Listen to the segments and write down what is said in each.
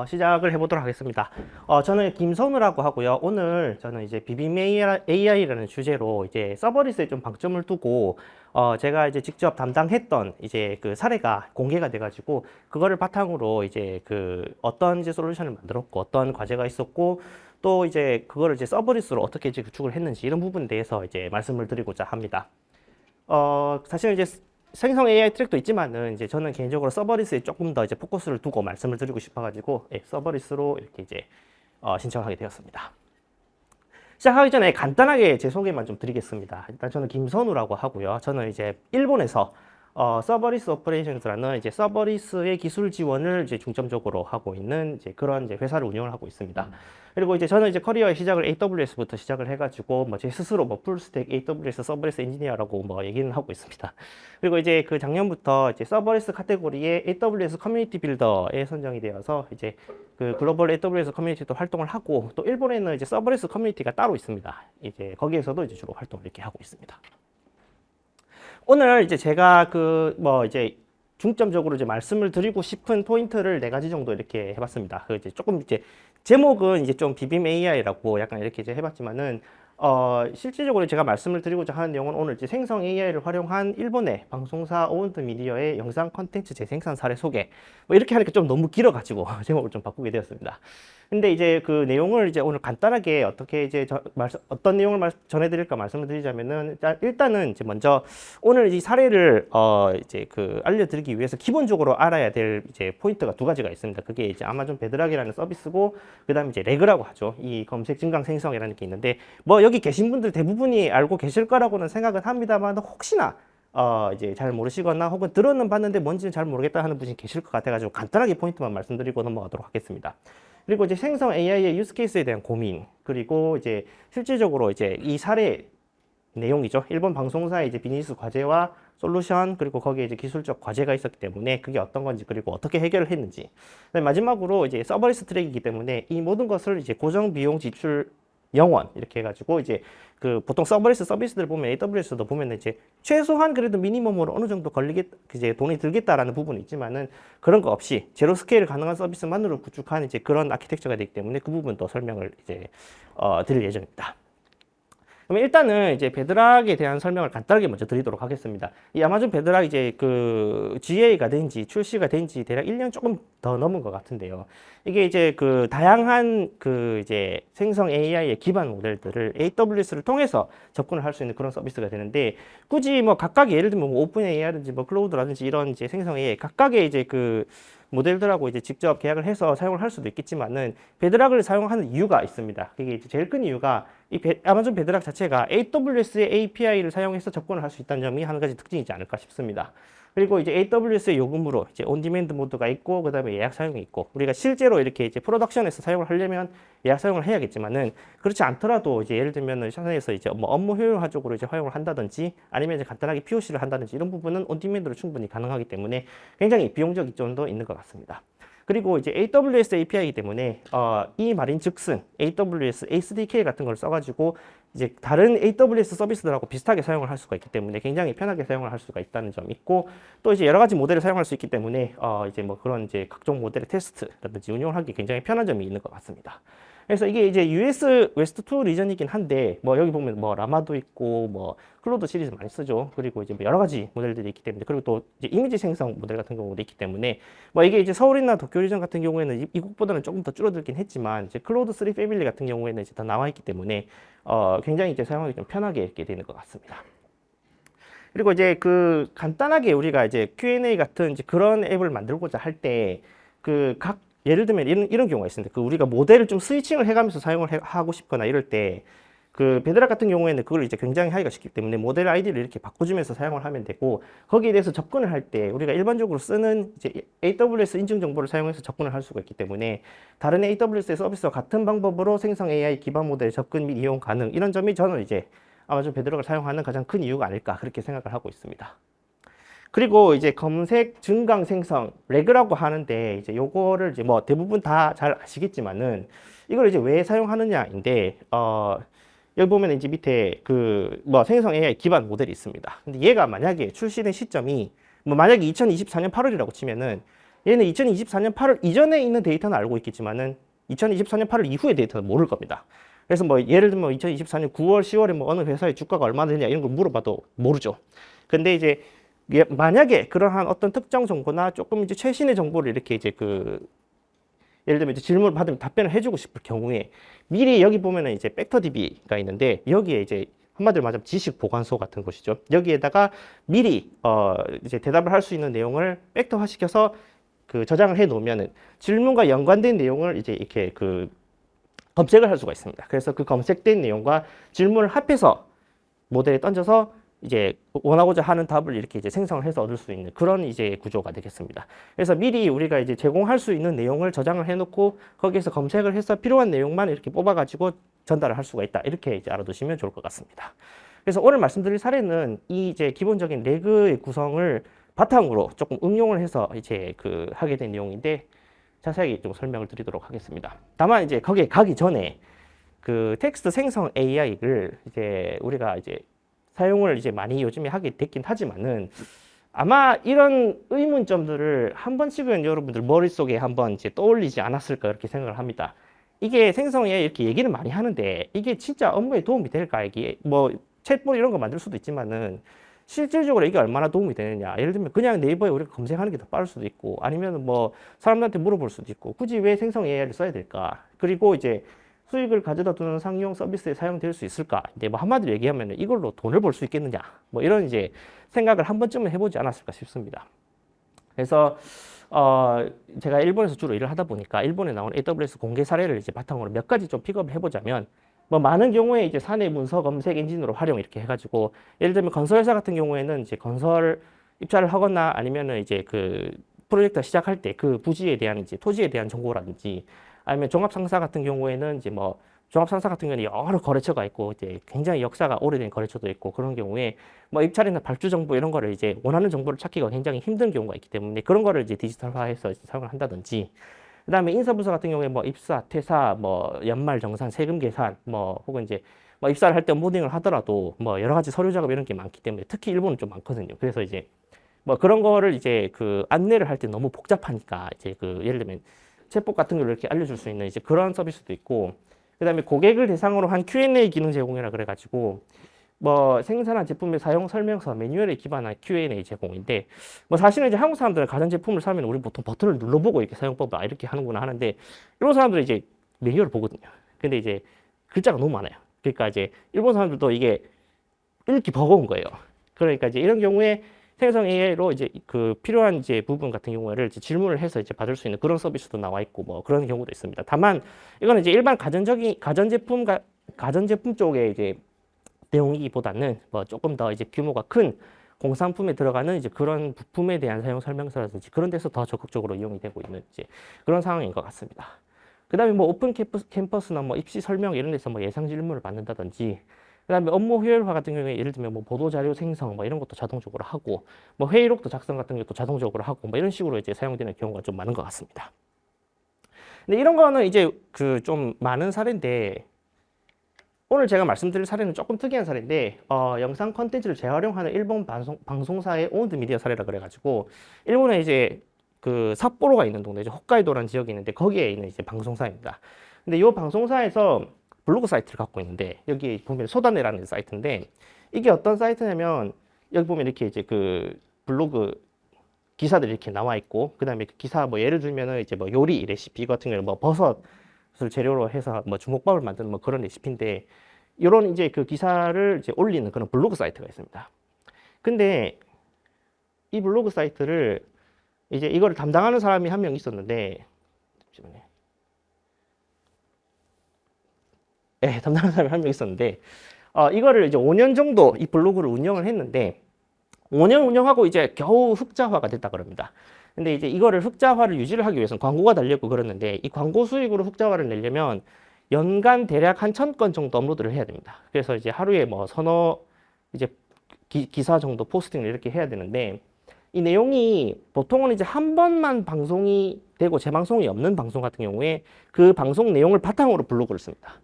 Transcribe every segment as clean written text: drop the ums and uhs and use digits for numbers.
시작을 해보도록 하겠습니다. 저는 김선우라고 하고요. 오늘 저는 이제 비빔 AI라는 주제로 이제 서버리스에 좀 방점을 두고, 제가 이제 직접 담당했던 이제 그 사례가 공개가 돼가지고, 그거를 바탕으로 이제 그 어떤 이제 솔루션을 만들었고, 어떤 과제가 있었고, 또 이제 그거를 이제 서버리스로 어떻게 이제 구축을 했는지 이런 부분에 대해서 이제 말씀을 드리고자 합니다. 사실 이제 생성 AI 트랙도 있지만은 이제 저는 개인적으로 서버리스에 조금 더 이제 포커스를 두고 말씀을 드리고 싶어가지고 서버리스로 이렇게 이제 신청을 하게 되었습니다. 시작하기 전에 간단하게 제 소개만 좀 드리겠습니다. 일단 저는 김선우라고 하고요. 저는 이제 일본에서 서버리스 오퍼레이션스라는 이제 서버리스의 기술 지원을 이제 중점적으로 하고 있는 이제 그런 이제 회사를 운영을 하고 있습니다. 그리고 이제 저는 이제 커리어의 시작을 AWS부터 시작을 해가지고 뭐 제 스스로 뭐 풀스택 AWS 서버리스 엔지니어라고 뭐 얘기는 하고 있습니다. 그리고 이제 그 작년부터 이제 서버리스 카테고리의 AWS 커뮤니티 빌더에 선정이 되어서 이제 그 글로벌 AWS 커뮤니티도 활동을 하고 또 일본에는 이제 서버리스 커뮤니티가 따로 있습니다. 이제 거기에서도 이제 주로 활동을 이렇게 하고 있습니다. 오늘 이제 제가 그 뭐 이제 중점적으로 이제 말씀을 드리고 싶은 포인트를 4가지 정도 이렇게 해봤습니다. 그 이제 조금 이제 제목은 이제 좀 비빔 AI라고 약간 이렇게 이제 해봤지만은 실질적으로 제가 말씀을 드리고자 하는 내용은 오늘 이제 생성 AI를 활용한 일본의 방송사 오운드 미디어의 영상 콘텐츠 재생산 사례 소개. 뭐 이렇게 하니까 좀 너무 길어가지고 제목을 좀 바꾸게 되었습니다. 근데 이제 그 내용을 이제 오늘 간단하게 어떻게 이제 어떤 내용을 전해드릴까 말씀을 드리자면은 일단은 이제 먼저 오늘 이 사례를 이제 그 알려드리기 위해서 기본적으로 알아야 될 이제 포인트가 2가지가 있습니다. 그게 이제 아마존 베드락이라는 서비스고 그다음에 이제 레그라고 하죠. 이 검색 증강 생성이라는 게 있는데 뭐 여기 계신 분들 대부분이 알고 계실 거라고는 생각은 합니다만 혹시나 이제 잘 모르시거나 혹은 들어는 봤는데 뭔지는 잘 모르겠다 하는 분이 계실 것 같아가지고 간단하게 포인트만 말씀드리고 넘어가도록 하겠습니다. 그리고 이제 생성 AI의 유스 케이스에 대한 고민, 그리고 이제 실질적으로 이제 이 사례 내용이죠. 일본 방송사의 이제 비즈니스 과제와 솔루션, 그리고 거기에 이제 기술적 과제가 있었기 때문에 그게 어떤 건지, 그리고 어떻게 해결을 했는지. 마지막으로 이제 서버리스 트랙이기 때문에 이 모든 것을 이제 고정 비용 지출 영원 이렇게 해가지고 이제 그 보통 서버리스 서비스들 보면 AWS도 보면 이제 최소한 그래도 미니멈으로 어느 정도 이제 돈이 들겠다라는 부분이 있지만은 그런 거 없이 제로 스케일 가능한 서비스만으로 구축한 이제 그런 아키텍처가 되기 때문에 그 부분도 설명을 이제 드릴 예정입니다. 그럼 일단은 이제 베드락에 대한 설명을 간단하게 먼저 드리도록 하겠습니다. 이 아마존 베드락 이제 그 GA가 된 지, 출시가 된 지 대략 1년 조금 더 넘은 것 같은데요. 이게 이제 그 다양한 그 이제 생성 AI의 기반 모델들을 AWS를 통해서 접근을 할 수 있는 그런 서비스가 되는데 굳이 뭐 각각 예를 들면 뭐 오픈 AI라든지 뭐 클로우드라든지 이런 이제 생성 AI 각각의 이제 그 모델들하고 이제 직접 계약을 해서 사용을 할 수도 있겠지만은 베드락을 사용하는 이유가 있습니다. 그게 이제 제일 큰 이유가 이 아마존 베드락 자체가 AWS의 API를 사용해서 접근을 할 수 있다는 점이 한 가지 특징이지 않을까 싶습니다. 그리고 이제 AWS의 요금으로 이제 온디맨드 모드가 있고 그다음에 예약 사용이 있고 우리가 실제로 이렇게 이제 프로덕션에서 사용을 하려면 예약 사용을 해야겠지만은 그렇지 않더라도 이제 예를 들면은 샤넬에서 이제 뭐 업무 효율화적으로 이제 활용을 한다든지 아니면 이제 간단하게 POC를 한다든지 이런 부분은 온디맨드로 충분히 가능하기 때문에 굉장히 비용적 이점도 있는 것 같습니다. 그리고 이제 AWS API이기 때문에 이 말인즉슨 AWS SDK 같은 걸 써가지고 이제 다른 AWS 서비스들하고 비슷하게 사용을 할 수가 있기 때문에 굉장히 편하게 사용을 할 수가 있다는 점 있고 또 이제 여러 가지 모델을 사용할 수 있기 때문에 이제 뭐 그런 이제 각종 모델의 테스트라든지 운영을 하기 굉장히 편한 점이 있는 것 같습니다. 그래서 이게 이제 US 웨스트 2 리전이긴 한데 뭐 여기 보면 뭐 라마도 있고 뭐 클로드 시리즈 많이 쓰죠. 그리고 이제 뭐 여러 가지 모델들이 있기 때문에 그리고 또 이제 이미지 생성 모델 같은 경우도 있기 때문에 뭐 이게 이제 서울이나 도쿄 리전 같은 경우에는 이국보다는 조금 더 줄어들긴 했지만 이제 클로드 3 패밀리 같은 경우에는 이제 더 나와 있기 때문에 굉장히 이제 사용하기 좀 편하게 이렇게 되는 것 같습니다. 그리고 이제 그 간단하게 우리가 이제 Q&A 같은 이제 그런 앱을 만들고자 할 때 그 각 예를 들면 이런 경우가 있습니다. 그 우리가 모델을 좀 스위칭을 해가면서 사용을 하고 싶거나 이럴 때 그 베드락 같은 경우에는 그걸 이제 굉장히 하기가 쉽기 때문에 모델 아이디를 이렇게 바꿔주면서 사용을 하면 되고 거기에 대해서 접근을 할 때 우리가 일반적으로 쓰는 이제 AWS 인증 정보를 사용해서 접근을 할 수가 있기 때문에 다른 AWS 서비스와 같은 방법으로 생성 AI 기반 모델 접근 및 이용 가능 이런 점이 저는 이제 아마존 베드락을 사용하는 가장 큰 이유가 아닐까 그렇게 생각을 하고 있습니다. 그리고 이제 검색 증강 생성 레그라고 하는데 이제 요거를 이제 뭐 대부분 다 잘 아시겠지만은 이걸 이제 왜 사용하느냐인데 여기 보면 이제 밑에 그 뭐 생성 AI 기반 모델이 있습니다. 근데 얘가 만약에 출시된 시점이 뭐 만약에 2024년 8월이라고 치면은 얘는 2024년 8월 이전에 있는 데이터는 알고 있겠지만은 2024년 8월 이후의 데이터는 모를 겁니다. 그래서 뭐 예를 들면 2024년 9월, 10월에 뭐 어느 회사의 주가가 얼마나 되냐 이런 걸 물어봐도 모르죠. 근데 이제 만약에 그러한 어떤 특정 정보나 조금 이제 최신의 정보를 이렇게 이제 예를 들면 이제 질문을 받으면 답변을 해주고 싶을 경우에 미리 여기 보면은 이제 벡터DB가 있는데 여기에 이제 한마디로 말하면 지식 보관소 같은 곳이죠. 여기에다가 미리 이제 대답을 할 수 있는 내용을 벡터화 시켜서 저장을 해 놓으면은 질문과 연관된 내용을 이제 이렇게 검색을 할 수가 있습니다. 그래서 그 검색된 내용과 질문을 합해서 모델에 던져서 이제 원하고자 하는 답을 이렇게 이제 생성을 해서 얻을 수 있는 그런 이제 구조가 되겠습니다. 그래서 미리 우리가 이제 제공할 수 있는 내용을 저장을 해놓고 거기에서 검색을 해서 필요한 내용만 이렇게 뽑아가지고 전달을 할 수가 있다. 이렇게 이제 알아두시면 좋을 것 같습니다. 그래서 오늘 말씀드릴 사례는 이 이제 기본적인 레그의 구성을 바탕으로 조금 응용을 해서 이제 하게 된 내용인데 자세하게 좀 설명을 드리도록 하겠습니다. 다만 이제 거기에 가기 전에 텍스트 생성 AI를 이제 우리가 이제 사용을 이제 많이 요즘에 하게 됐긴 하지만은 아마 이런 의문점들을 한 번씩은 여러분들 머릿속에 한번 이제 떠올리지 않았을까 그렇게 생각을 합니다. 이게 생성 AI 이렇게 얘기는 많이 하는데 이게 진짜 업무에 도움이 될까? 이게 뭐 챗봇 이런 거 만들 수도 있지만은 실질적으로 이게 얼마나 도움이 되느냐. 예를 들면 그냥 네이버에 우리가 검색하는 게 더 빠를 수도 있고 아니면 뭐 사람들한테 물어볼 수도 있고 굳이 왜 생성 AI를 써야 될까? 그리고 이제 수익을 가져다 두는 상용 서비스에 사용될 수 있을까? 근데 뭐 한마디로 얘기하면 이걸로 돈을 벌 수 있겠느냐? 뭐 이런 이제 생각을 한 번쯤은 해보지 않았을까 싶습니다. 그래서 제가 일본에서 주로 일을 하다 보니까 일본에 나온 AWS 공개 사례를 이제 바탕으로 몇 가지 좀 픽업을 해보자면 뭐 많은 경우에 이제 사내 문서 검색 엔진으로 활용 이렇게 해가지고 예를 들면 건설회사 같은 경우에는 이제 건설 입찰을 하거나 아니면은 이제 프로젝트 시작할 때 그 부지에 대한 이제 토지에 대한 정보라든지 아니면 종합상사 같은 경우에는 이제 뭐 종합상사 같은 경우는 여러 거래처가 있고 이제 굉장히 역사가 오래된 거래처도 있고 그런 경우에 뭐 입찰이나 발주 정보 이런 거를 이제 원하는 정보를 찾기가 굉장히 힘든 경우가 있기 때문에 그런 거를 이제 디지털화해서 이제 사용을 한다든지 그다음에 인사부서 같은 경우에 뭐 입사, 퇴사, 뭐 연말 정산, 세금 계산 뭐 혹은 이제 뭐 입사를 할 때 온보딩을 하더라도 뭐 여러 가지 서류 작업 이런 게 많기 때문에 특히 일본은 좀 많거든요. 그래서 이제 뭐 그런 거를 이제 안내를 할 때 너무 복잡하니까 이제 예를 들면 챗봇 같은 걸 이렇게 알려줄 수 있는 이제 그런 서비스도 있고, 그다음에 고객을 대상으로 한 Q&A 기능 제공이라 그래가지고 뭐 생산한 제품의 사용 설명서 매뉴얼에 기반한 Q&A 제공인데 뭐 사실은 이제 한국 사람들은 가전 제품을 사면 우리 보통 버튼을 눌러보고 이렇게 사용법을 이렇게 하는구나 하는데 일본 사람들은 이제 매뉴얼을 보거든요. 근데 이제 글자가 너무 많아요. 그러니까 이제 일본 사람들도 이게 읽기 버거운 거예요. 그러니까 이제 이런 경우에 생성 AI로 이제 필요한 이제 부분 같은 경우를 이제 질문을 해서 이제 받을 수 있는 그런 서비스도 나와 있고 뭐 그런 경우도 있습니다. 다만 이거는 이제 일반 가전제품 쪽에 이제 내용이기보다는 뭐 조금 더 이제 규모가 큰 공산품에 들어가는 이제 그런 부품에 대한 사용 설명서라든지 그런 데서 더 적극적으로 이용이 되고 있는 이제 그런 상황인 것 같습니다. 그다음에 뭐 오픈 캠퍼스나 뭐 입시 설명 이런 데서 뭐 예상 질문을 받는다든지 그다음에 업무 효율화 같은 경우에 예를 들면 뭐 보도 자료 생성 뭐 이런 것도 자동적으로 하고 뭐 회의록도 작성 같은 것도 자동적으로 하고 뭐 이런 식으로 이제 사용되는 경우가 좀 많은 것 같습니다. 근데 이런 거는 이제 좀 많은 사례인데 오늘 제가 말씀드릴 사례는 조금 특이한 사례인데 영상 컨텐츠를 재활용하는 일본 방송사의 오운드 미디어 사례라 그래가지고 일본에 이제 삿포로가 있는 동네죠. 홋카이도라는 지역이 있는데 거기에 있는 이제 방송사입니다. 근데 이 방송사에서 블로그 사이트를 갖고 있는데 여기 보면 소다네라는 사이트인데 이게 어떤 사이트냐면 여기 보면 이렇게 이제 블로그 기사들이 이렇게 나와 있고 그다음에 기사 뭐 예를 들면은 이제 뭐 요리 레시피 같은 경우는 뭐 버섯을 재료로 해서 뭐 주먹밥을 만드는 뭐 그런 레시피인데 이런 이제 기사를 이제 올리는 그런 블로그 사이트가 있습니다. 근데 이 블로그 사이트를 이제 이거를 담당하는 사람이 한 명 있었는데 잠시만요. 네, 담당하는 사람이 한 명 있었는데 이거를 이제 5년 정도 이 블로그를 운영을 했는데 5년 운영하고 이제 겨우 흑자화가 됐다 그럽니다. 근데 이제 이거를 흑자화를 유지를 하기 위해서는 광고가 달렸고 그러는데 이 광고 수익으로 흑자화를 내려면 연간 대략 한 1000건 정도 업로드를 해야 됩니다. 그래서 이제 하루에 뭐 서너 이제 기사 정도 포스팅을 이렇게 해야 되는데 이 내용이 보통은 이제 한 번만 방송이 되고 재방송이 없는 방송 같은 경우에 그 방송 내용을 바탕으로 블로그를 씁니다.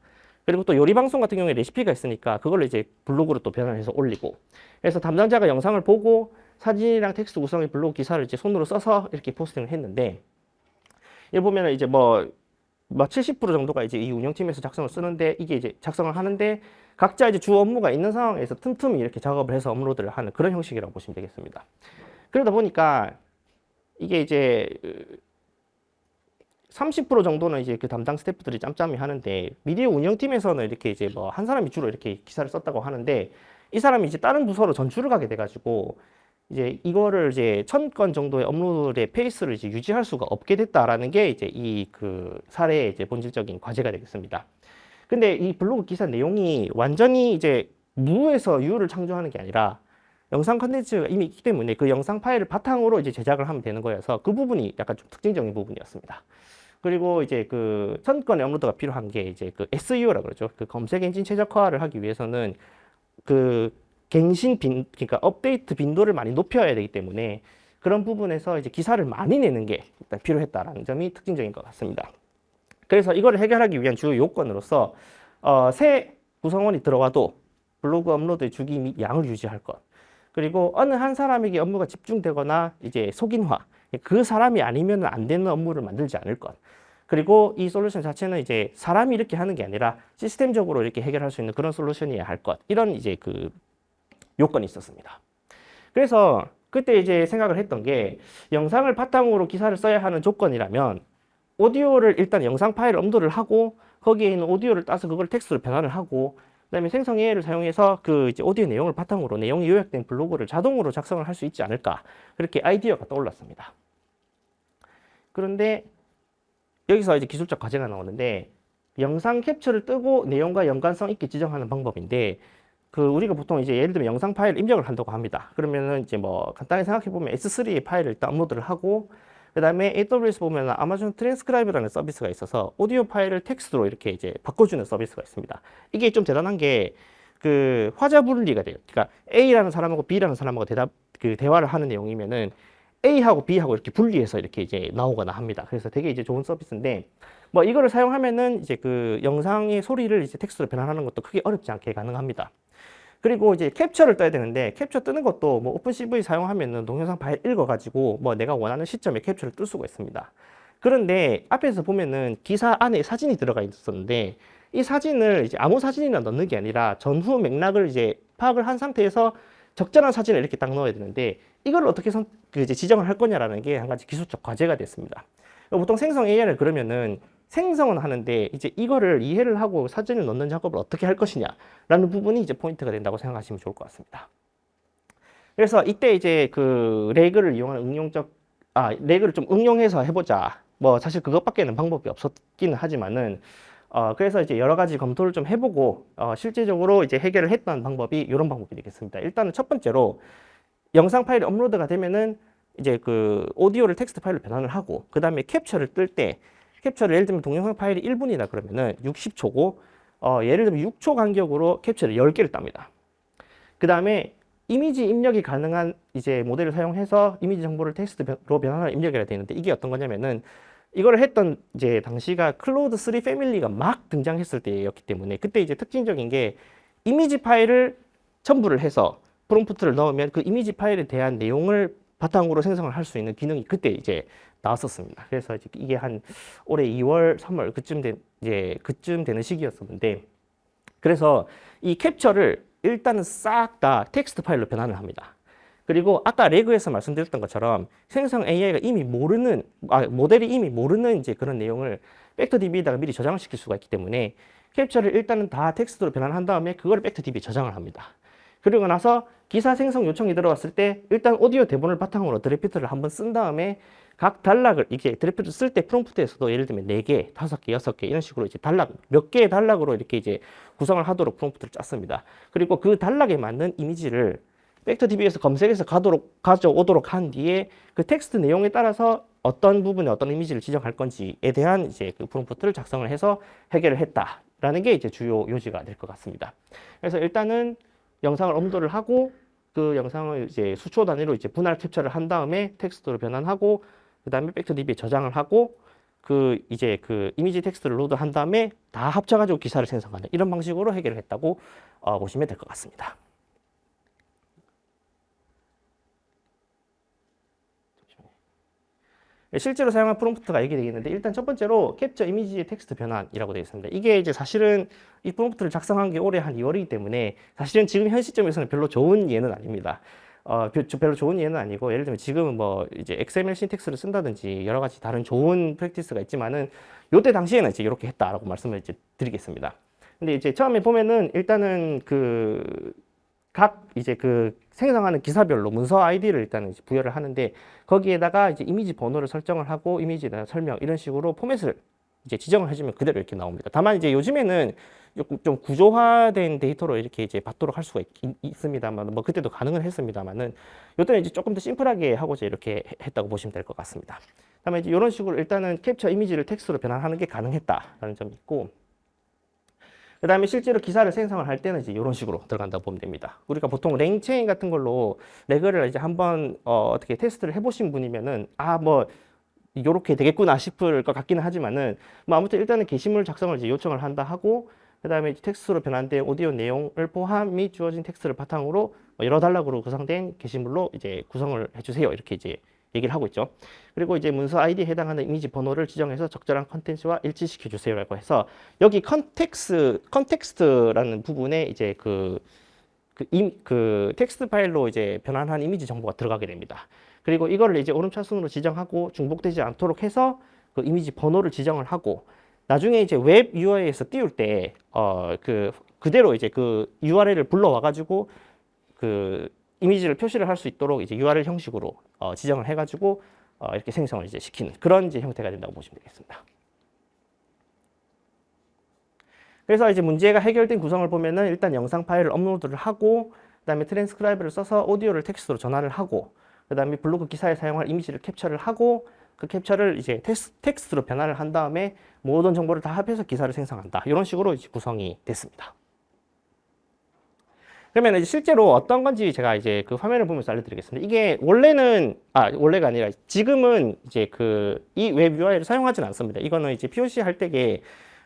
그리고 또 요리 방송 같은 경우에 레시피가 있으니까 그걸 이제 블로그로 또 변환해서 올리고 그래서 담당자가 영상을 보고 사진이랑 텍스트 구성의 블로그 기사를 이제 손으로 써서 이렇게 포스팅을 했는데, 여기 보면은 이제 뭐 70% 정도가 이제 이 운영팀에서 작성을 쓰는데, 이게 이제 작성을 하는데 각자 이제 주 업무가 있는 상황에서 틈틈이 이렇게 작업을 해서 업로드를 하는 그런 형식이라고 보시면 되겠습니다. 그러다 보니까 이게 이제 30% 정도는 이제 그 담당 스태프들이 짬짬이 하는데, 미디어 운영팀에서는 이렇게 이제 뭐 한 사람이 주로 이렇게 기사를 썼다고 하는데, 이 사람이 이제 다른 부서로 전출을 가게 돼가지고 이제 이거를 이제 1000건 정도의 업로드의 페이스를 이제 유지할 수가 없게 됐다라는 게 이제 이 그 사례의 이제 본질적인 과제가 되겠습니다. 근데 이 블로그 기사 내용이 완전히 이제 무에서 유를 창조하는 게 아니라 영상 컨텐츠가 이미 있기 때문에 그 영상 파일을 바탕으로 이제 제작을 하면 되는 거여서 그 부분이 약간 좀 특징적인 부분이었습니다. 그리고 이제 그 1000건의 업로드가 필요한 게 이제 그 SEO라고 그러죠. 그 검색 엔진 최적화를 하기 위해서는 그 그러니까 업데이트 빈도를 많이 높여야 되기 때문에 그런 부분에서 이제 기사를 많이 내는 게 일단 필요했다라는 점이 특징적인 것 같습니다. 그래서 이거를 해결하기 위한 주요 요건으로서 새 구성원이 들어와도 블로그 업로드의 주기 및 양을 유지할 것, 그리고 어느 한 사람에게 업무가 집중되거나 이제 속인화, 그 사람이 아니면 안 되는 업무를 만들지 않을 것, 그리고 이 솔루션 자체는 이제 사람이 이렇게 하는 게 아니라 시스템적으로 이렇게 해결할 수 있는 그런 솔루션이어야 할 것, 이런 이제 그 요건이 있었습니다. 그래서 그때 이제 생각을 했던 게, 영상을 바탕으로 기사를 써야 하는 조건이라면 오디오를 일단 영상 파일을 업로드를 하고 거기에 있는 오디오를 따서 그걸 텍스트로 변환을 하고, 그다음에 생성 AI를 사용해서 그 이제 오디오 내용을 바탕으로 내용이 요약된 블로그를 자동으로 작성을 할 수 있지 않을까, 그렇게 아이디어가 떠올랐습니다. 그런데 여기서 이제 기술적 과제가 나오는데, 영상 캡처를 뜨고 내용과 연관성 있게 지정하는 방법인데, 그 우리가 보통 이제 예를 들면 영상 파일 입력을 한다고 합니다. 그러면은 이제 뭐 간단히 생각해 보면 S3의 파일을 일단 업로드를 하고, 그다음에 AWS 보면 아마존 트랜스크라이브라는 서비스가 있어서 오디오 파일을 텍스트로 이렇게 이제 바꿔주는 서비스가 있습니다. 이게 좀 대단한 게 그 화자 분리가 돼요. 그러니까 A라는 사람하고 B라는 사람하고 대화를 하는 내용이면은 A하고 B하고 이렇게 분리해서 이렇게 이제 나오거나 합니다. 그래서 되게 이제 좋은 서비스인데, 뭐 이거를 사용하면은 이제 그 영상의 소리를 이제 텍스트로 변환하는 것도 크게 어렵지 않게 가능합니다. 그리고 이제 캡처를 떠야 되는데, 캡처 뜨는 것도 뭐 오픈CV 사용하면은 동영상 파일 읽어가지고 뭐 내가 원하는 시점에 캡처를 뜰 수가 있습니다. 그런데 앞에서 보면은 기사 안에 사진이 들어가 있었는데, 이 사진을 이제 아무 사진이나 넣는 게 아니라 전후 맥락을 이제 파악을 한 상태에서 적절한 사진을 이렇게 딱 넣어야 되는데, 이걸 어떻게 이제 지정을 할 거냐라는 게 한 가지 기술적 과제가 됐습니다. 보통 생성 AI를 그러면은 생성은 하는데, 이제 이거를 이해를 하고 사진을 넣는 작업을 어떻게 할 것이냐라는 부분이 이제 포인트가 된다고 생각하시면 좋을 것 같습니다. 그래서 이때 이제 그 레그를 이용하는 레그를 좀 응용해서 해보자. 뭐 사실 그것밖에는 방법이 없었기는 하지만은 그래서 이제 여러 가지 검토를 좀 해보고 실제적으로 이제 해결을 했던 방법이 이런 방법이 되겠습니다. 일단은 첫 번째로 영상 파일이 업로드가 되면은 이제 그 오디오를 텍스트 파일로 변환을 하고, 그 다음에 캡처를 뜰 때 캡처를 예를 들면 동영상 파일이 1분이다 그러면은 60초고 예를 들면 6초 간격으로 캡처를 10개를 땁니다. 그 다음에 이미지 입력이 가능한 이제 모델을 사용해서 이미지 정보를 텍스트로 변환하는 입력을 해야 되는데, 이게 어떤 거냐면은 이거를 했던 이제 당시가 클로우드 3 패밀리가 막 등장했을 때였기 때문에, 그때 이제 특징적인 게 이미지 파일을 첨부를 해서 프롬프트를 넣으면 그 이미지 파일에 대한 내용을 바탕으로 생성을 할 수 있는 기능이 그때 이제 나왔었습니다. 그래서 이제 이게 한 올해 2월, 3월 그쯤 되는 시기였었는데, 그래서 이 캡처를 일단은 싹 다 텍스트 파일로 변환을 합니다. 그리고 아까 레그에서 말씀드렸던 것처럼 생성 AI가 이미 모델이 이미 모르는 이제 그런 내용을 벡터DB에다가 미리 저장을 시킬 수가 있기 때문에 캡처를 일단은 다 텍스트로 변환한 다음에 그거를 벡터DB에 저장을 합니다. 그리고 나서 기사 생성 요청이 들어왔을 때 일단 오디오 대본을 바탕으로 드래프트를 한번 쓴 다음에 각 단락을 이게 드래프트 쓸 때 프롬프트에서도 예를 들면 4개, 5개, 6개 이런 식으로 이제 몇 개의 단락으로 이렇게 이제 구성을 하도록 프롬프트를 짰습니다. 그리고 그 단락에 맞는 이미지를 벡터DB에서 검색해서 가져오도록 한 뒤에 그 텍스트 내용에 따라서 어떤 부분에 어떤 이미지를 지정할 건지에 대한 이제 그 프롬프트를 작성을 해서 해결을 했다라는 게 이제 주요 요지가 될 것 같습니다. 그래서 일단은 영상을 업로드를 하고 그 영상을 이제 수초 단위로 이제 분할 캡처를 한 다음에 텍스트로 변환하고, 그 다음에 벡터DB에 저장을 하고, 그 이제 그 이미지 텍스트를 로드한 다음에 다 합쳐가지고 기사를 생성하는 이런 방식으로 해결을 했다고 보시면 될 것 같습니다. 실제로 사용한 프롬프트가 여기 되겠는데 일단 첫 번째로 캡처 이미지의 텍스트 변환이라고 되어 있습니다. 이게 이제 사실은 이 프롬프트를 작성한 게 올해 한 2월이기 때문에 사실은 지금 현 시점에서는 별로 좋은 예는 아닙니다. 별로 좋은 예는 아니고 예를 들면 지금은 뭐 이제 XML 신텍스를 쓴다든지 여러 가지 다른 좋은 프랙티스가 있지만은 요때 당시에는 이제 이렇게 했다라고 말씀을 이제 드리겠습니다. 근데 이제 처음에 보면은 일단은 각 이제 생성하는 기사별로 문서 아이디를 일단은 이제 부여를 하는데 거기에다가 이제 이미지 번호를 설정을 하고 이미지에 대한 설명 이런 식으로 포맷을 이제 지정을 해주면 그대로 이렇게 나옵니다. 다만 이제 요즘에는 좀 구조화된 데이터로 이렇게 이제 받도록 할 수가 있습니다만 뭐 그때도 가능은 했습니다만은 요때는 이제 조금 더 심플하게 하고자 이렇게 했다고 보시면 될 것 같습니다. 다음에 이제 이런 식으로 일단은 캡처 이미지를 텍스트로 변환하는 게 가능했다라는 점이 있고 그 다음에 실제로 기사를 생성을 할 때는 이제 이런 식으로 들어간다고 보면 됩니다. 우리가 보통 랭체인 같은 걸로 레그를 이제 한번 어떻게 테스트를 해보신 분이면은 뭐 요렇게 되겠구나 싶을 것 같기는 하지만은 뭐 아무튼 일단은 게시물 작성을 이제 요청을 한다 하고 그 다음에 텍스트로 변환된 오디오 내용을 포함 및 주어진 텍스트를 바탕으로 여러 단락으로 구성된 게시물로 이제 구성을 해주세요. 이렇게 이제 얘기를 하고 있죠. 그리고 이제 문서 아이디에 해당하는 이미지 번호를 지정해서 적절한 컨텐츠와 일치시켜 주세요라고 해서 여기 컨텍스트라는 부분에 이제 텍스트 파일로 이제 변환한 이미지 정보가 들어가게 됩니다. 그리고 이거를 이제 오름차순으로 지정하고 중복되지 않도록 해서 그 이미지 번호를 지정을 하고 나중에 이제 웹 UI에서 띄울 때 그대로 이제 그 URL을 불러와 가지고 이미지를 표시를 할 수 있도록 이제 URL 형식으로 지정을 해가지고 이렇게 생성을 이제 시키는 그런 이제 형태가 된다고 보시면 되겠습니다. 그래서 이제 문제가 해결된 구성을 보면은 일단 영상 파일을 업로드를 하고 그다음에 트랜스크라이브를 써서 오디오를 텍스트로 전환을 하고 그다음에 블로그 기사에 사용할 이미지를 캡처를 하고 그 캡처를 이제 텍스트로 변환을 한 다음에 모든 정보를 다 합해서 기사를 생성한다. 이런 식으로 이제 구성이 됐습니다. 그러면 이제 실제로 어떤 건지 제가 이제 그 화면을 보면서 알려드리겠습니다. 이게 원래가 아니라 지금은 이제 이 웹 UI를 사용하지는 않습니다. 이거는 이제 POC 할 때에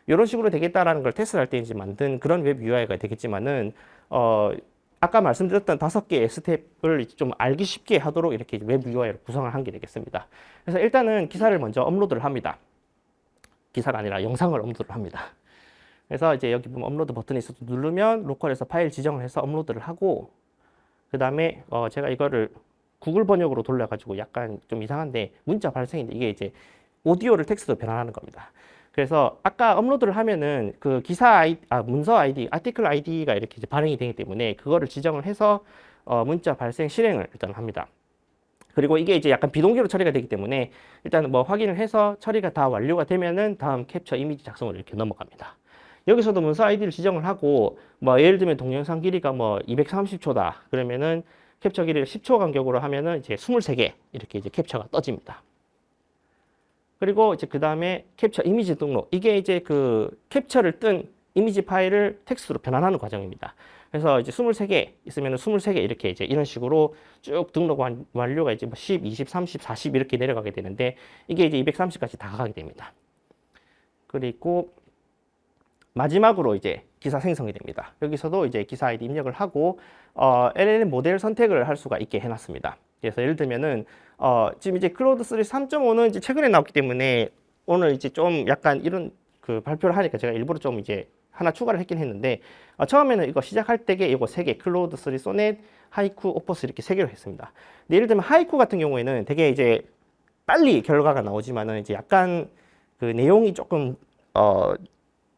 이런 식으로 되겠다라는 걸 테스트할 때 이제 만든 그런 웹 UI가 되겠지만은, 아까 말씀드렸던 5개의 스텝을 좀 알기 쉽게 하도록 이렇게 웹 UI를 구성을 한 게 되겠습니다. 그래서 일단은 기사를 먼저 업로드를 합니다. 기사가 아니라 영상을 업로드를 합니다. 그래서 이제 여기 보면 업로드 버튼이 있어서 누르면 로컬에서 파일 지정을 해서 업로드를 하고 그 다음에 제가 이거를 구글 번역으로 돌려가지고 약간 좀 이상한데 문자 발생인데 이게 이제 오디오를 텍스트로 변환하는 겁니다. 그래서 아까 업로드를 하면은 그 문서 아이디, 아티클 아이디가 이렇게 이제 발행이 되기 때문에 그거를 지정을 해서 문자 발생 실행을 일단 합니다. 그리고 이게 이제 약간 비동기로 처리가 되기 때문에 일단 뭐 확인을 해서 처리가 다 완료가 되면은 다음 캡처 이미지 작성으로 이렇게 넘어갑니다. 여기서도 문서 아이디를 지정을 하고 뭐 예를 들면 동영상 길이가 뭐 230초다 그러면은 캡처 길이를 10초 간격으로 하면은 이제 23개 이렇게 이제 캡처가 떠집니다. 그리고 이제 그 다음에 캡처 이미지 등록, 이게 이제 캡처를 뜬 이미지 파일을 텍스트로 변환하는 과정입니다. 그래서 이제 23개 있으면은 23개 이렇게 이제 이런 식으로 쭉 등록 완료가 이제 뭐 10, 20, 30, 40 이렇게 내려가게 되는데 이게 이제 230까지 다 가게 됩니다. 그리고 마지막으로 이제 기사 생성이 됩니다. 여기서도 이제 기사 아이디 입력을 하고 LLM 모델 선택을 할 수가 있게 해놨습니다. 그래서 예를 들면은 지금 이제 클로드 3 3.5는 이제 최근에 나왔기 때문에 오늘 이제 좀 약간 이런 발표를 하니까 제가 일부러 좀 이제 하나 추가를 했긴 했는데 처음에는 이거 시작할 때게 이거 3개 클로드 3 소넷, 하이쿠, 오퍼스 이렇게 3개로 했습니다. 근데 예를 들면 하이쿠 같은 경우에는 되게 이제 빨리 결과가 나오지만은 이제 약간 내용이 조금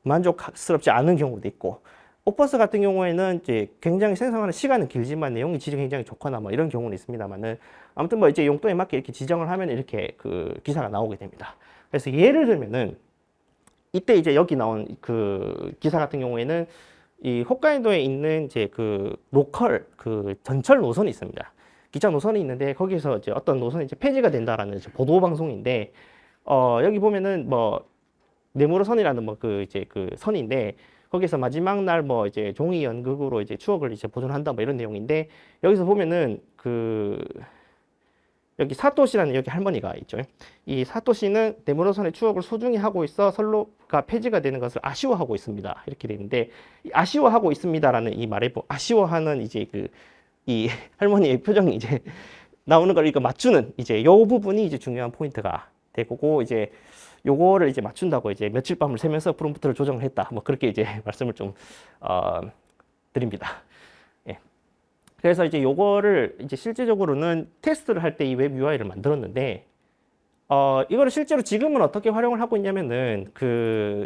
만족스럽지 않은 경우도 있고 오퍼스 같은 경우에는 이제 굉장히 생성하는 시간은 길지만 내용이 질이 굉장히 좋거나 뭐 이런 경우는 있습니다만은 아무튼 뭐 이제 용도에 맞게 이렇게 지정을 하면 이렇게 기사가 나오게 됩니다. 그래서 예를 들면은 이때 이제 여기 나온 기사 같은 경우에는 이 홋카이도에 있는 이제 로컬 전철 노선이 있습니다. 기차 노선이 있는데 거기서 이제 어떤 노선이 이제 폐지가 된다라는 이제 보도 방송인데 여기 보면은 뭐 네무로선이라는 뭐 선인데 거기서 마지막 날 뭐 이제 종이 연극으로 이제 추억을 이제 보존한다 뭐 이런 내용인데 여기서 보면은 여기 사토시라는 여기 할머니가 있죠. 이 사토시는 네무로선의 추억을 소중히 하고 있어 선로가 폐지가 되는 것을 아쉬워하고 있습니다. 이렇게 되는데 아쉬워하고 있습니다라는 이 말에 아쉬워하는 이제 이 할머니의 표정이 이제 나오는 걸 이거 맞추는 이제 요 부분이 이제 중요한 포인트가 되고 이제 요거를 이제 맞춘다고 이제 며칠 밤을 새면서 프롬프트를 조정을 했다. 뭐 그렇게 이제 말씀을 좀 어, 드립니다. 예. 그래서 이제 요거를 이제 실제적으로는 테스트를 할 때 이 웹 UI를 만들었는데 이거를 실제로 지금은 어떻게 활용을 하고 있냐면은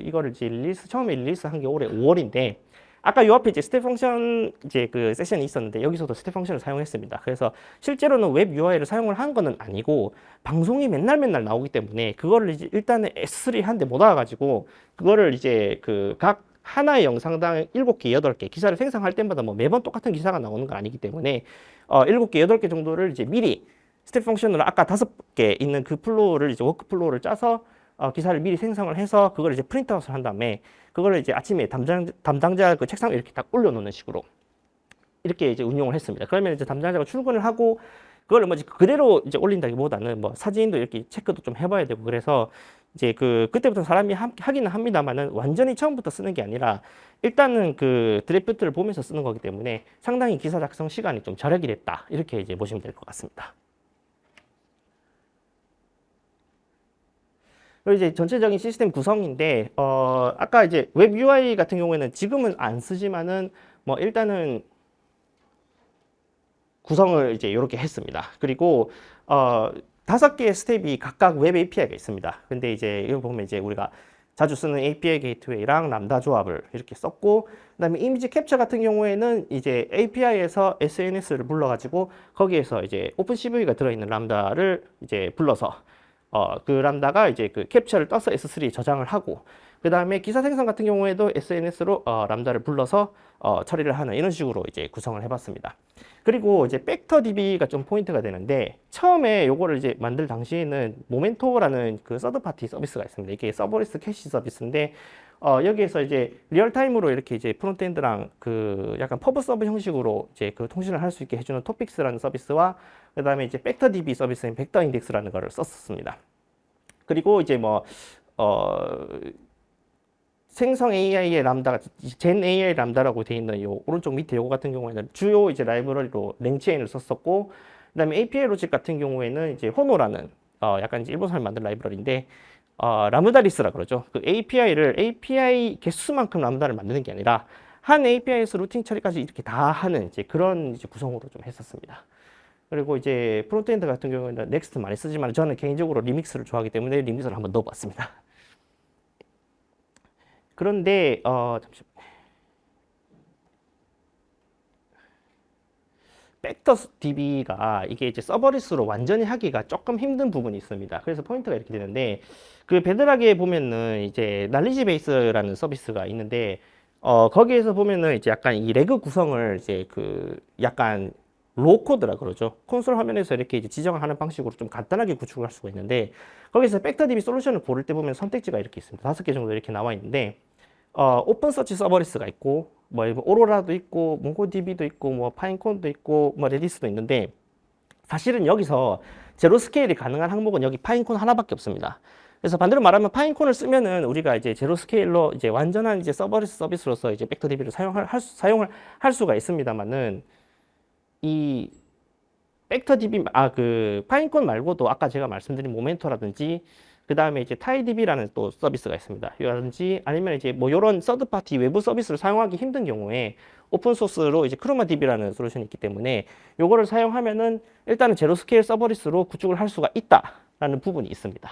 이거를 이제 처음에 릴리스한 게 올해 5월인데 아까 요 앞에 이제 스텝 펑션 이제 그 세션이 있었는데 여기서도 스텝 펑션을 사용했습니다. 그래서 실제로는 웹 UI를 사용을 한 거는 아니고 방송이 맨날 나오기 때문에 그거를 이제 일단은 S3 한 대 못 와가지고 그거를 이제 그 각 하나의 영상당 7개, 8개 기사를 생성할 때마다 뭐 매번 똑같은 기사가 나오는 건 아니기 때문에 7개, 8개 정도를 이제 미리 스텝 펑션으로 아까 5개 있는 그 플로우를 이제 워크 플로우를 짜서 기사를 미리 생성을 해서 그걸 이제 프린트아웃을 한 다음에 그거를 이제 아침에 담당자 그 책상에 이렇게 딱 올려놓는 식으로 이렇게 이제 운용을 했습니다. 그러면 이제 담당자가 출근을 하고 그걸 뭐 그대로 이제 올린다기보다는 뭐 사진도 이렇게 체크도 좀 해봐야 되고 그래서 이제 그때부터 사람이 하기는 합니다만은 완전히 처음부터 쓰는 게 아니라 일단은 그 드래프트를 보면서 쓰는 거기 때문에 상당히 기사 작성 시간이 좀 절약이 됐다 이렇게 이제 보시면 될 것 같습니다. 그리고 이제 전체적인 시스템 구성인데 아까 이제 웹 UI 같은 경우에는 지금은 안 쓰지만은 뭐 일단은 구성을 이제 이렇게 했습니다. 그리고 5개의 스텝이 각각 웹 API가 있습니다. 근데 이제 이거 보면 이제 우리가 자주 쓰는 API 게이트웨이랑 람다 조합을 이렇게 썼고 그다음에 이미지 캡처 같은 경우에는 이제 API에서 SNS를 불러가지고 거기에서 이제 오픈 CV가 들어있는 람다를 이제 불러서 그 람다가 이제 그 캡처를 떠서 S3에 저장을 하고 그 다음에 기사 생성 같은 경우에도 SNS로 람다를 불러서 처리를 하는 이런 식으로 이제 구성을 해봤습니다. 그리고 이제 벡터DB가 좀 포인트가 되는데 처음에 요거를 이제 만들 당시에는 모멘토라는 그 서드 파티 서비스가 있습니다. 이게 서버리스 캐시 서비스인데 여기에서 이제 리얼타임으로 이렇게 이제 프론트엔드랑 그 약간 퍼브 서브 형식으로 이제 그 통신을 할 수 있게 해주는 토픽스라는 서비스와 그 다음에 이제 벡터DB 서비스인 벡터인덱스라는 거를 썼었습니다. 그리고 이제 뭐 생성 AI의 람다가 젠 AI 람다라고 되어 있는 요 오른쪽 밑에 요거 같은 경우에는 주요 이제 라이브러리로 랭체인을 썼었고 그다음에 API 로직 같은 경우에는 이제 호노라는 약간 이제 일본 사람이 만든 라이브러리인데 라무다리스라 그러죠. 그 API 개수만큼 람다를 만드는 게 아니라 한 API에서 루팅 처리까지 이렇게 다 하는 이제 그런 이제 구성으로 좀 했었습니다. 그리고 이제 프론트엔드 같은 경우에는 넥스트 많이 쓰지만 저는 개인적으로 리믹스를 좋아하기 때문에 리믹스를 한번 넣어봤습니다. 그런데 잠시만. 벡터 DB가 이게 이제 서버리스로 완전히 하기가 조금 힘든 부분이 있습니다. 그래서 포인트가 이렇게 되는데 그 베드락에 보면은 이제 날리지 베이스라는 서비스가 있는데 거기에서 보면은 이제 약간 이 레그 구성을 이제 그 약간 로우 코드라 그러죠. 콘솔 화면에서 이렇게 이제 지정을 하는 방식으로 좀 간단하게 구축을 할 수가 있는데 거기서 벡터 DB 솔루션을 고를 때 보면 선택지가 이렇게 있습니다. 5개 정도 이렇게 나와 있는데 오픈 서치 서버리스가 있고 뭐 오로라도 있고 몽고DB도 있고 뭐 파인콘도 있고 뭐 레디스도 있는데 사실은 여기서 제로 스케일이 가능한 항목은 여기 파인콘 하나밖에 없습니다. 그래서 반대로 말하면 파인콘을 쓰면은 우리가 이제 제로 스케일로 이제 완전한 이제 서버리스 서비스로서 이제 벡터DB를 사용을 할 수가 있습니다만은 이 벡터DB 그 파인콘 말고도 아까 제가 말씀드린 모멘토라든지 그 다음에 이제 타이DB라는 또 서비스가 있습니다. 이라든지 아니면 이제 뭐 이런 서드 파티 외부 서비스를 사용하기 힘든 경우에 오픈 소스로 이제 크로마DB라는 솔루션이 있기 때문에 요거를 사용하면은 일단은 제로 스케일 서버리스로 구축을 할 수가 있다라는 부분이 있습니다.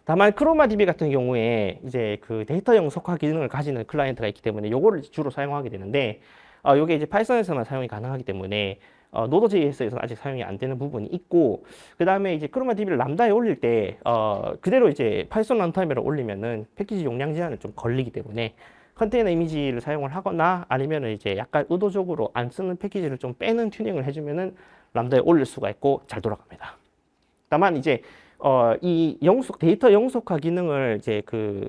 다만 크로마DB 같은 경우에 이제 그 데이터 영속화 기능을 가지는 클라이언트가 있기 때문에 요거를 주로 사용하게 되는데 요게 이제 파이썬에서만 사용이 가능하기 때문에 노드.js에서는 아직 사용이 안 되는 부분이 있고 그 다음에 이제 크로마DB를 람다에 올릴 때 그대로 이제 파이썬 런타임으로 올리면은 패키지 용량 제한을 좀 걸리기 때문에 컨테이너 이미지를 사용을 하거나 아니면은 이제 약간 의도적으로 안 쓰는 패키지를 좀 빼는 튜닝을 해주면은 람다에 올릴 수가 있고 잘 돌아갑니다. 다만 이제 이 데이터 영속화 기능을 이제 그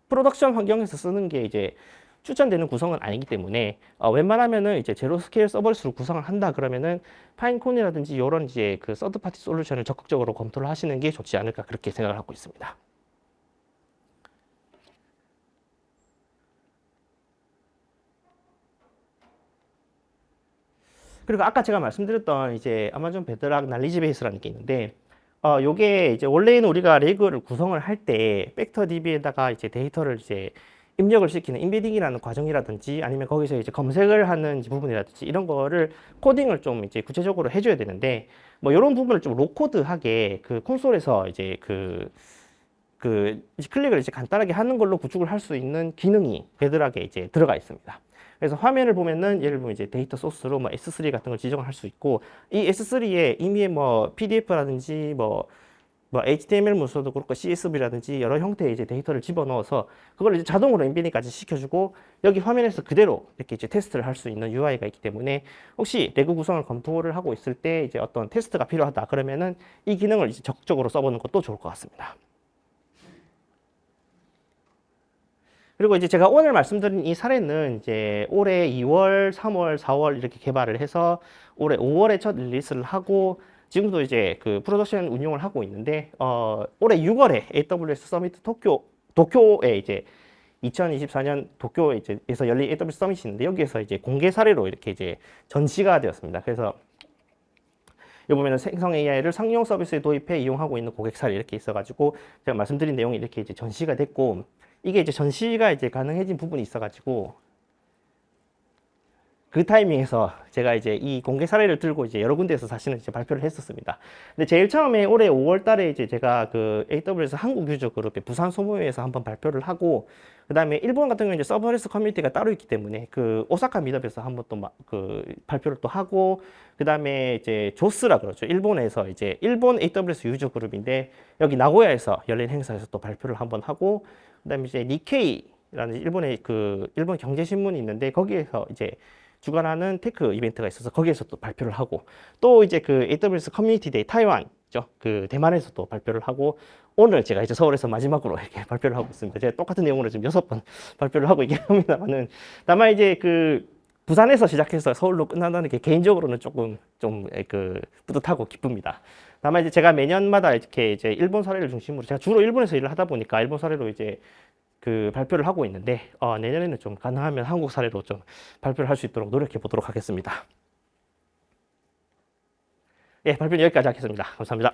프로덕션 환경에서 쓰는 게 이제 추천되는 구성은 아니기 때문에 웬만하면은 이제 제로 스케일 서버리스로 구성을 한다 그러면은 파인콘이라든지 이런 이제 그 서드 파티 솔루션을 적극적으로 검토를 하시는 게 좋지 않을까 그렇게 생각을 하고 있습니다. 그리고 아까 제가 말씀드렸던 이제 아마존 베드락 날리지 베이스라는 게 있는데 요게 이제 원래는 우리가 레그를 구성을 할 때 벡터DB에다가 이제 데이터를 이제 입력을 시키는 임베딩이라는 과정이라든지 아니면 거기서 이제 검색을 하는 부분이라든지 이런 거를 코딩을 좀 이제 구체적으로 해줘야 되는데 뭐 이런 부분을 좀 로코드하게 그 콘솔에서 이제 클릭을 이제 간단하게 하는 걸로 구축을 할 수 있는 기능이 베드락에 이제 들어가 있습니다. 그래서 화면을 보면은 예를 들면 이제 데이터 소스로 뭐 S3 같은 걸 지정을 할 수 있고 이 S3에 이미 뭐 PDF라든지 뭐 HTML 문서도 그렇고 CSV라든지 여러 형태의 이제 데이터를 집어넣어서 그걸 이제 자동으로 엠베딩까지 시켜주고 여기 화면에서 그대로 이렇게 이제 테스트를 할 수 있는 UI가 있기 때문에 혹시 레그 구성을 검토를 하고 있을 때 이제 어떤 테스트가 필요하다 그러면은 이 기능을 이제 적극적으로 써보는 것도 좋을 것 같습니다. 그리고 이제 제가 오늘 말씀드린 이 사례는 이제 올해 2월, 3월, 4월 이렇게 개발을 해서 올해 5월에 첫 릴리스를 하고 지금도 이제 그 프로덕션 운용을 하고 있는데 올해 6월에 AWS 서미트 도쿄에 이제 2024년 도쿄에 이제에서 열린 AWS 서밋이 있는데 여기에서 이제 공개 사례로 이렇게 이제 전시가 되었습니다. 그래서 여기 보면은 생성 AI를 상용 서비스에 도입해 이용하고 있는 고객 사례 이렇게 있어가지고 제가 말씀드린 내용이 이렇게 이제 전시가 됐고 이게 이제 전시가 이제 가능해진 부분이 있어가지고 그 타이밍에서 제가 이제 이 공개 사례를 들고 이제 여러 군데에서 사실은 이제 발표를 했었습니다. 근데 제일 처음에 올해 5월 달에 이제 제가 그 AWS 한국 유저 그룹의 부산 소모회에서 한번 발표를 하고 그 다음에 일본 같은 경우는 이제 서버리스 커뮤니티가 따로 있기 때문에 그 오사카 미덥에서 한번 또 그 발표를 또 하고 그 다음에 이제 조스라 그러죠. 일본에서 이제 일본 AWS 유저 그룹인데 여기 나고야에서 열린 행사에서 또 발표를 한번 하고 그 다음에 이제 니케이라는 일본의 그 일본 경제신문이 있는데 거기에서 이제 주관하는 테크 이벤트가 있어서 거기에서 또 발표를 하고 또 이제 그 AWS 커뮤니티 데이 타이완죠. 그 대만에서 또 발표를 하고 오늘 제가 이제 서울에서 마지막으로 이렇게 발표를 하고 있습니다. 제가 똑같은 내용으로 지금 6번 발표를 하고 있긴 합니다만은 다만 이제 그 부산에서 시작해서 서울로 끝난다는 게 개인적으로는 조금 좀 그 뿌듯하고 기쁩니다. 다만 이제 제가 매년마다 이렇게 이제 일본 사례를 중심으로 제가 주로 일본에서 일을 하다 보니까 일본 사례로 이제 그 발표를 하고 있는데 내년에는 좀 가능하면 한국 사례로 좀 발표를 할 수 있도록 노력해 보도록 하겠습니다. 예, 발표는 여기까지 하겠습니다. 감사합니다.